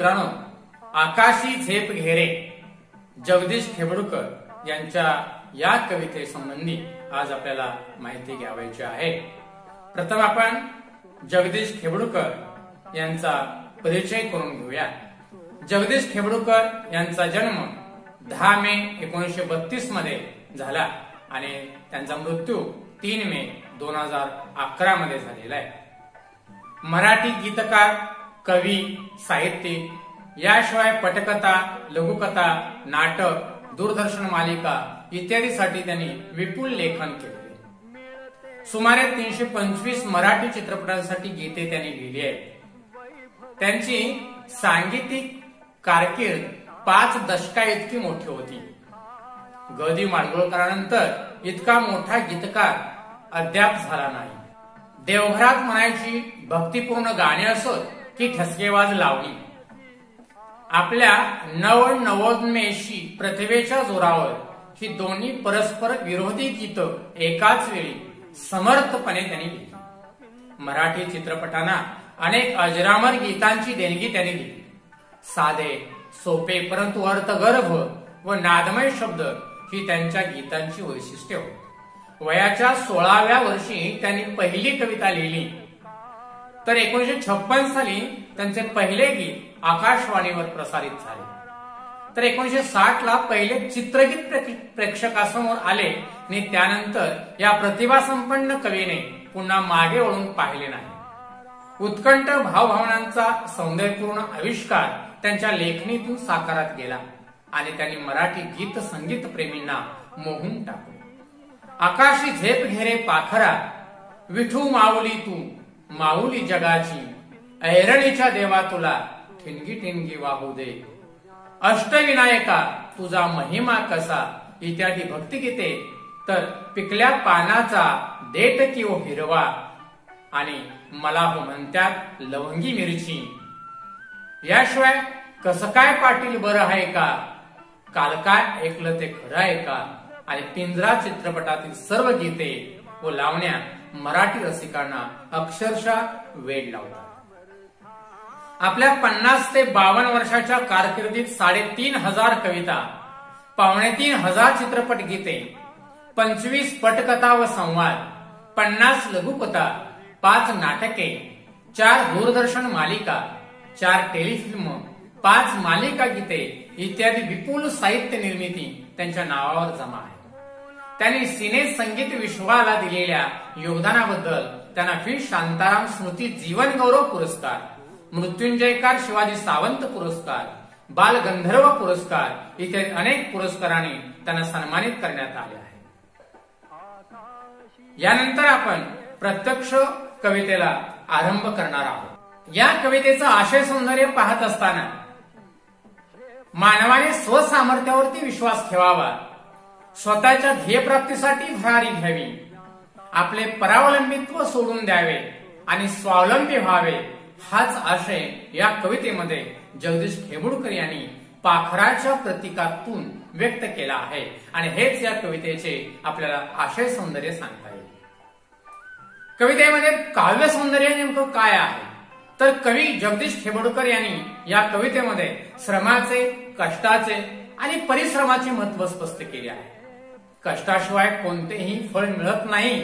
मित्रांनो, आकाशी झेप घेरे जगदीश खेबडूकर यांच्या या कवितेसंबंधी आज आपल्याला माहिती घ्यावायची आहे। प्रथम आपण जगदीश खेबडूकर यांचा परिचय करून घेऊया। जगदीश खेबडूकर यांचा जन्म 10 मे 1932 मध्ये झाला आणि त्यांचा मृत्यू 3 मे 2011 मध्ये झालेला आहे। मराठी गीतकार, कवी, साहित्यिक याशिवाय पटकथा, लघुकथा, नाटक, दूरदर्शन मालिका इत्यादीसाठी त्यांनी विपुल लेखन केले। सुमारे 325 मराठी चित्रपटांसाठी गीते त्यांनी लिहिली आहेत। त्यांची सांगीतिक कारकीर्द 5 दशका इतकी मोठी होती। ग दि माडगुळकरांनंतर इतका मोठा गीतकार अद्याप झाला नाही। देवघरात म्हणायची भक्तिपूर्ण गाणी असोत की ठसकेबाज लावणी, आपल्या नवनवोन्मेषी प्रतिभेच्या जोरावर ही दोन्ही परस्पर विरोधी गीतं एकाच वेळी समर्थपणे त्यांनी लिहिली। मराठी चित्रपटांना अनेक अजरामर गीतांची देणगी त्यांनी दिली। साधे, सोपे परंतु अर्थगर्भ व नादमय शब्द ही त्यांच्या गीतांची वैशिष्ट्ये होती। वयाच्या 16व्या वर्षी त्यांनी पहिली कविता लिहिली, तर 1956 साली त्यांचे पहिले गीत आकाशवाणीवर प्रसारित झाले। तर 1960 ला पहिले चित्रगीत प्रेक्षकासमोर आले आणि त्यानंतर या प्रतिभासंपन्न कवीने पुन्हा मागे वळून पाहिले नाही। उत्कंठ भावभावनांचा सौंदर्यपूर्ण आविष्कार त्यांच्या लेखणीतून साकारात गेला आणि त्यांनी मराठी गीत संगीत प्रेमींना मोहून टाकले। आकाशी झेप घेरे पाखरा, विठू माऊली तू माऊली जगाची, ऐरणीच्या देवा तुला ठिणगी ठिणगी वाहू दे, अष्टविनायका तुझा महिमा कसा इत्यादी भक्तिगीते, तर पिकल्या पानाचा देठ किंवा हिरवा आणि मला हो म्हणत्यात लवंगी मिरची, याशिवाय कसं काय पाटील बरं आहे का, काल काय ऐकलं ते खरं आहे का आणि पिंजरा चित्रपटातील सर्व गीते व लावण्या मराठी रसिकांना अक्षरशः वेड लावतात। आपल्या 50 ते 52 वर्षाच्या कारकिर्दीत 3500 कविता, 3500 चित्रपट गीते, 25 पटकथा व संवाद, 50 लघुकथा, 5 नाटके, 4 दूरदर्शन मालिका, 4 टेलिफिल्म, 5 मालिका गीते इत्यादी विपुल साहित्य निर्मिती त्यांच्या नावावर जमा आहे। त्यांनी सिने संगीत विश्वाला दिलेल्या योगदानाबद्दल त्यांना श्री शांताराम स्मृती जीवन गौरव पुरस्कार, मृत्युंजयकार शिवाजी सावंत पुरस्कार, बाल गंधर्व पुरस्कार इत्यादी अनेक पुरस्कारांनी त्यांना सन्मानित करण्यात आले आहे। यानंतर आपण प्रत्यक्ष कवितेला आरंभ करणार आहोत। या कवितेचं आशय सौंदर्य पाहत असताना मानवाने स्वसामर्थ्यावरती विश्वास ठेवावा, स्वतःच्या ध्येयप्राप्तीसाठी भरारी घ्यावी, आपले परावलंबित्व सोडून द्यावे आणि स्वावलंबी व्हावे, हाच आशय या कवितेमध्ये जगदीश खेबडूकर यांनी पाखराच्या प्रतीकातून व्यक्त केला आहे आणि हेच या कवितेचे आपल्याला आशय सौंदर्य सांगता येईल। कवितेमध्ये काव्य सौंदर्य नेमकं काय आहे, तर कवी जगदीश खेबडूकर यांनी या कवितेमध्ये श्रमाचे, कष्टाचे आणि परिश्रमाचे महत्त्व स्पष्ट केले आहे। कष्टाशिवाय कोणतेही फळ मिळत नाही।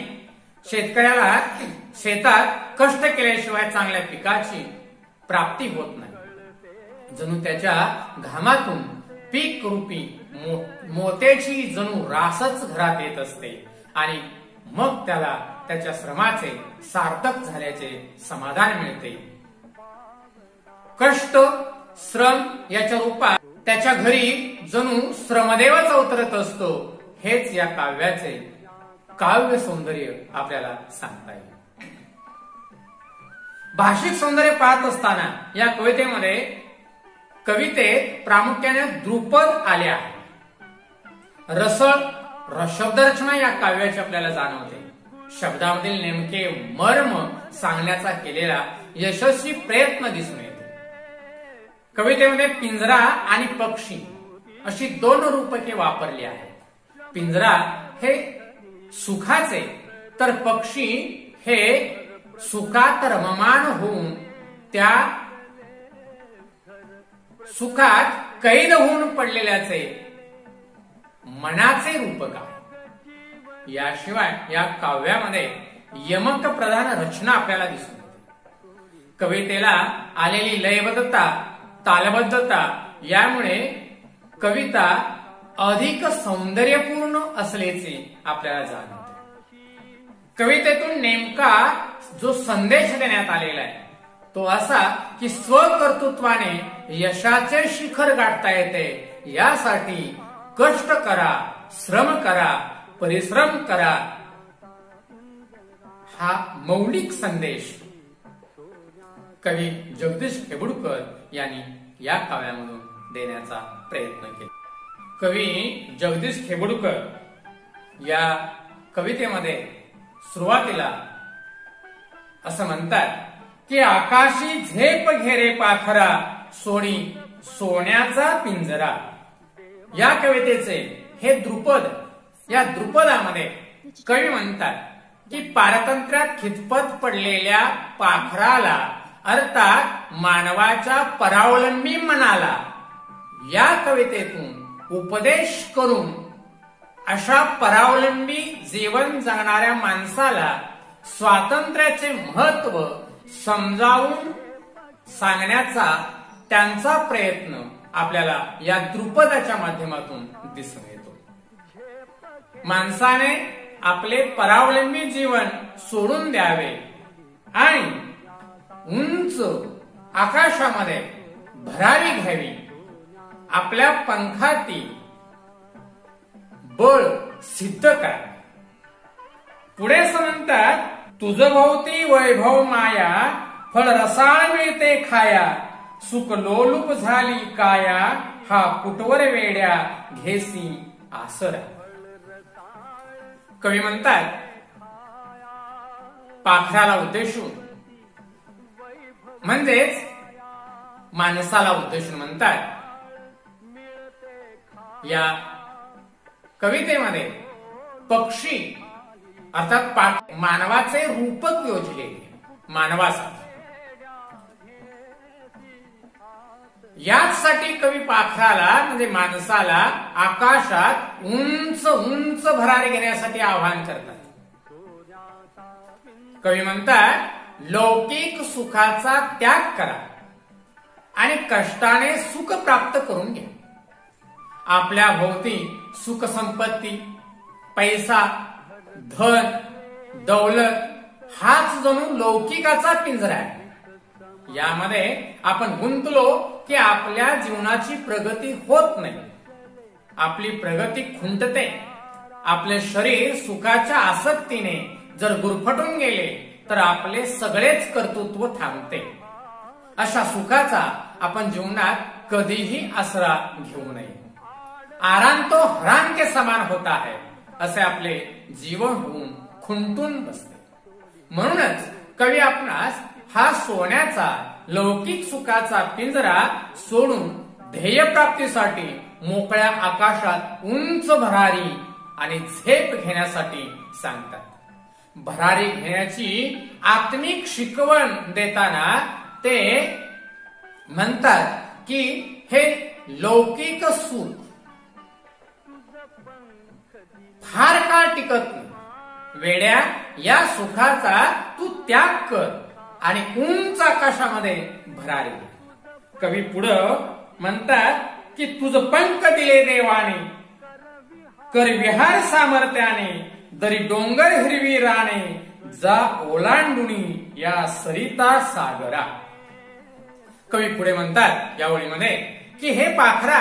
शेतकऱ्याला शेतात कष्ट केल्याशिवाय चांगल्या पिकाची प्राप्ती होत नाही। जणू त्याच्या घामातून पीक रूपी मोत्याची जणू रासच घरात येत असते आणि मग त्याला त्याच्या श्रमाचे सार्थक झाल्याचे समाधान मिळते। कष्ट, श्रम याच्या रूपात त्याच्या घरी जणू श्रमदेवच अवतरत असतो, हेच या काव्याचे काव्य सौंदर्य आपल्याला सांगता येईल। भाषिक सौंदर्य पाहत असताना या कवितेमध्ये कवितेत प्रामुख्याने द्रुपद आले आहे। रसळ शब्दरचना या काव्याची आपल्याला जाणवते। शब्दामधील नेमके मर्म सांगण्याचा केलेला यशस्वी प्रयत्न दिसून येतो। कवितेमध्ये पिंजरा आणि पक्षी अशी 2 रूपके वापरली आहेत। पिंजरा हे सुखाचे तर पक्षी हे सुखात रममाण होऊन त्या सुखात कैद होऊन पडलेल्याचे मनाचे रूपक आहे. याशिवाय या काव्यामध्ये यमक प्रधान रचना आपल्याला दिसून येते. कवितेला आलेली लयबद्धता, तालबद्धता यामुळे कविता अधिक सौंदर्यपूर्ण असल्याचे आपल्याला जाणवते. कवितेतून नेमका जो संदेश देण्यात आलेला आहे तो असा की स्वकर्तृत्वाने यशाचे शिखर गाठता येते, यासाठी कष्ट करा, श्रम करा, परिश्रम करा, हा मौलिक संदेश कवी जगदीश खेबुडकर यांनी या काव्यामधून देण्याचा प्रयत्न केला. कवी जगदीश खेबुडकर या कवितेमध्ये सुरुवातीला असं म्हणतात की आकाशी झेप घेरे पाखरा, सोनी सोन्याचा पिंजरा. या कवितेचे हे द्रुपद, या द्रुपदामध्ये कवी म्हणतात की पारतंत्र्यात खितपत पडलेल्या पाखराला अर्थात मानवाच्या परावलंबी मनाला या कवितेतून उपदेश करून अशा परावलंबी जीवन जगणाऱ्या माणसाला स्वातंत्र्याचे महत्व समजावून सांगण्याचा त्यांचा प्रयत्न आपल्याला या द्रुपदाच्या माध्यमातून दिसून येतो. माणसाने आपले परावलंबी जीवन सोडून द्यावे आणि उंच आकाशामध्ये भरारी घ्यावी, आपल्या पंखातील बळ सिद्ध करा. पुढे म्हणतात, तुझ भोवती वैभव माया, फळ रसाळ मिळते खाया, सुख लोलुप झाली काया, हा कुटवर वेड्या घेसी आसरा. कवी म्हणतात पाखराला उद्देशून म्हणजेच माणसाला उद्देशून म्हणतात. या कवितेमध्ये पक्षी अर्थात मानवाचे रूपक योजले, मानवासाठी. याचसाठी कवी पाखराला म्हणजे माणसाला आकाशात उंच उंच भरारी घेण्यासाठी आवाहन करतात. कवी म्हणतात लौकिक सुखाचा त्याग करा आणि कष्टाने सुख प्राप्त करून घ्या. आपल्या भोवती सुख संपत्ती, पैसा, धन, दौलत हाच जणू लौकिकाचा पिंजरा आहे. यामध्ये आपण गुंतलो की आपल्या जीवनाची प्रगती होत नाही, आपली प्रगती खुंटते. आपले शरीर सुखाच्या आसक्तीने जर गुरफटून गेले तर आपले सगळेच कर्तृत्व थांबते. अशा सुखाचा आपण जीवनात कधीही आसरा घेऊ नये. आराम तो हराम के समान होता है असे आपले जीवन होऊन खुंटून बसते. म्हणूनच कवी आपणास हा सोन्याचा लौकिक सुखाचा पिंजरा सोडून ध्येय प्राप्तीसाठी मोकळ्या आकाशात उंच भरारी आणि झेप घेण्यासाठी सांगतात. भरारी घेण्याची आत्मिक शिकवण देताना ते म्हणतात की हे लौकिक सुख फार काळ टिकत नाही. वेड्या, या सुखाचा तू त्याग कर आणि उंच आकाशामध्ये भरारी घे. कवी पुढं म्हणतात की तुझं पंख दिले देवाने, कर विहार सामर्थ्याने, दरी डोंगर हिरवी राणे, जा ओलांडुनी या सरिता सागरा. कवी पुढे म्हणतात या ओळीमध्ये की हे पाखरा,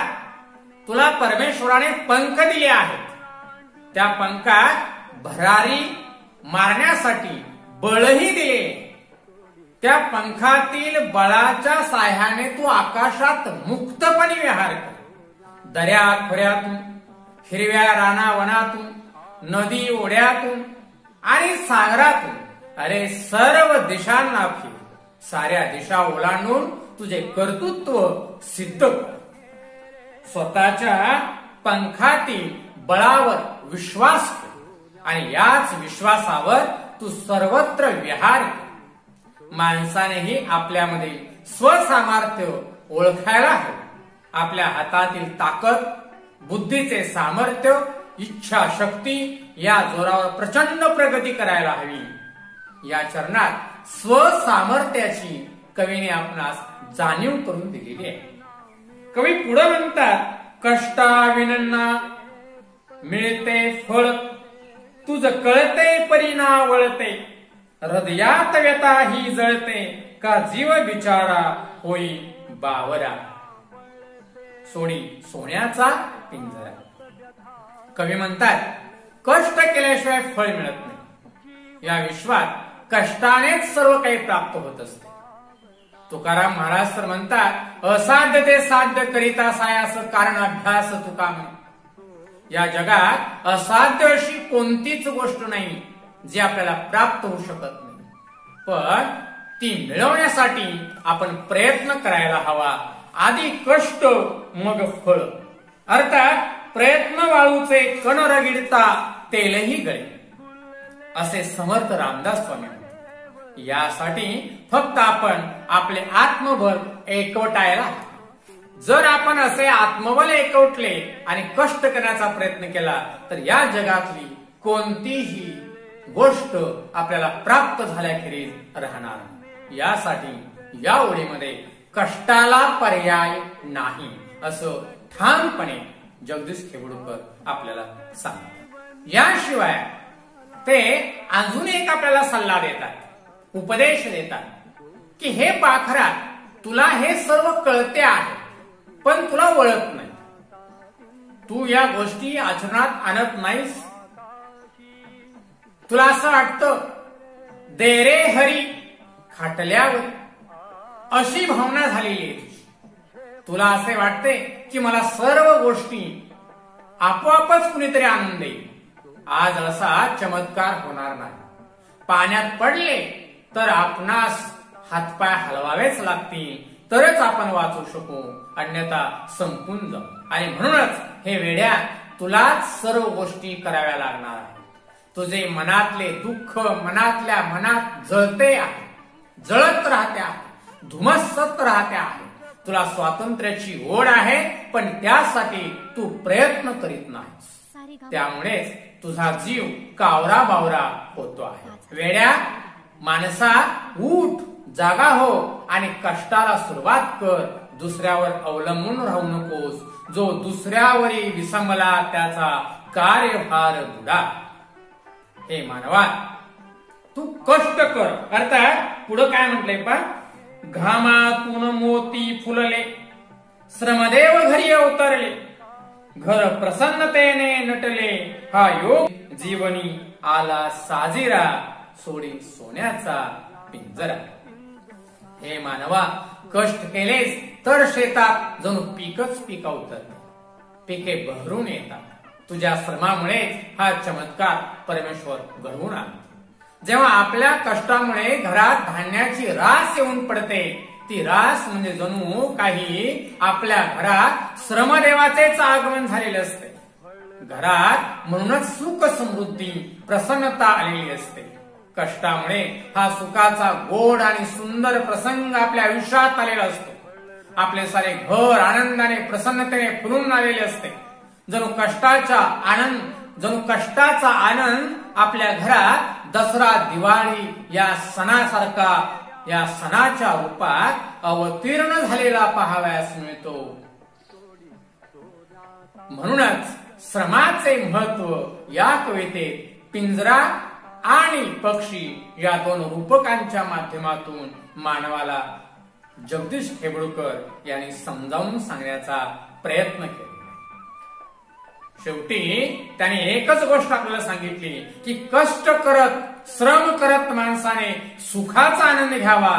तुला परमेश्वराने पंख दिले आहेत. त्या पंखात भरारी मारण्यासाठी बळही दिले. त्या पंखातील बळाच्या साह्याने तू आकाशात मुक्तपणे विहार कर. दऱ्या खोऱ्यातून, हिरव्या रानावनातून, नदी ओढ्यातून आणि सागरातून, अरे सर्व दिशांना फिर. साऱ्या दिशा ओलांडून तुझे कर्तृत्व सिद्ध कर. स्वतःच्या पंखातील बळावर विश्वास कर आणि याच विश्वासावर तू सर्वत्र विहार कर. माणसानेही आपल्यामध्ये स्वसामर्थ्य ओळखायला हवं. आपल्या हातातील ताकद, बुद्धीचे सामर्थ्य, इच्छा शक्ती या जोरावर प्रचंड प्रगती करायला हवी। या चरणात स्वसामर्थ्याची कवीने आपणास जाणीव करून दिलेली आहे। कवी पुढे म्हणतात, कष्टाविना मिळते फळ, तुझ कळते परिणा वळते, हृदयात व्यथा ही जळते, का जीव बिचारा होई बावरा, सोडी सोन्याचा पिंजरा। कवी म्हणतात, कष्ट केल्याशिवाय फळ मिळत नाही। या विश्वात कष्टानेच सर्व काही प्राप्त होत असते। तुकाराम महाराज तर म्हणतात, असाध्य ते साध्य करिता सायास, कारण अभ्यास तुका म्हणे। या जगात असाध्य अशी कोणतीच गोष्ट नाही जी आपल्याला प्राप्त होऊ शकत नाही, पण ती मिळवण्यासाठी आपण प्रयत्न करायला हवा। आधी कष्ट मग फळ, अर्थात प्रयत्न वाळूचे कण रगिडता तेलही गळे, असे समर्थ रामदास स्वामी म्हणतात। यासाठी फक्त आपण आपले आत्मबल एकवटायला हवे। जर आपण असे आत्मबल एकवटले आणि कष्ट करण्याचा प्रयत्न केला तर या जगातली कोणतीही गोष्ट आपल्याला प्राप्त झाल्याखेरीज राहणार नाही। यासाठी या ओळीमध्ये कष्टाला पर्याय नाही असं ठामपणे जगदीश खेबडूकर आपल्याला सांगतात। याशिवाय ते अजून एक आपल्याला सल्ला देतात, उपदेश देतात की हे पाखरा, तुला हे सर्व कळते आहे पण तुला वळत नाही, तू या गोष्टी आचरणात आणत नाहीस। तुला असं वाटतं दे रे हरी खाटल्यावर, अशी भावना झालेली आहे तुझी। तुला असे वाटते की मला सर्व गोष्टी आपोआपच कुणीतरी आणून देईल। आज असा चमत्कार होणार नाही। पाण्यात पडले तर आपणास हातपाय हलवावेच लागतील, तरच आपण वाचू शकू, अन्यथा संपून जाऊ। आणि म्हणूनच हे वेड्या, तुलाच सर्व गोष्टी कराव्या लागणार आहेत। तुझे मनातले दुःख मनातल्या मनात जळते आहे, जळत राहते आहे, धुमसत राहते आहे। तुला स्वातंत्र्याची ओढ आहे पण त्यासाठी तू प्रयत्न करीत नाहीस, त्यामुळेच तुझा जीव कावरा बावरा होतो आहे। वेड्या माणसा, उठ, जागा हो आणि कष्टाला सुरुवात कर। दुसऱ्यावर अवलंबून राहू नकोस। जो दुसऱ्यावरी विसंबला त्याचा कार्यभार बुडा। हे मानवा, तू कष्ट कर। अर्थात पुढे काय म्हटलंय पहा, घामातून मोती फुलले, श्रमदेव घरी अवतरले, घर प्रसन्नतेने नटले, हा योग जीवनी आला साजिरा, सोडी सोन्याचा पिंजरा। हे मानवा, कष्ट केलेस तर शेतात जणू पीकच पिकवतात, पिके बहरून येतात। तुझ्या श्रमामुळेच हा चमत्कार परमेश्वर घडवून आणतो। जेव्हा आपल्या कष्टामुळे घरात धान्याची रास येऊन पडते, ती रास म्हणजे जणू काही आपल्या घरात श्रमदेवाचेच आगमन झालेले असते। घरात म्हणूनच सुख समृद्धी प्रसन्नता आलेली असते। कष्टामुळे हा सुखाचा गोड आणि सुंदर प्रसंग आपल्या आयुष्यात आलेला असतो। आपले सारे घर आनंदाने प्रसन्नतेने फुलून आलेले असते। जणू कष्टाचा आनंद आपल्या घरात दसरा दिवाळी या सणासारखा, या सणाच्या रूपात अवतीर्ण झालेला पाहावयास मिळतो। म्हणूनच श्रमाचे महत्व या कवितेत पिंजरा आणि पक्षी या दोन रूपकांच्या माध्यमातून मानवाला जगदीश खेबडूकर यांनी समजावून सांगण्याचा प्रयत्न केला। शेवटी त्याने एकच गोष्ट आपल्याला सांगितली की कष्ट करत, श्रम करत माणसाने सुखाचा आनंद घ्यावा।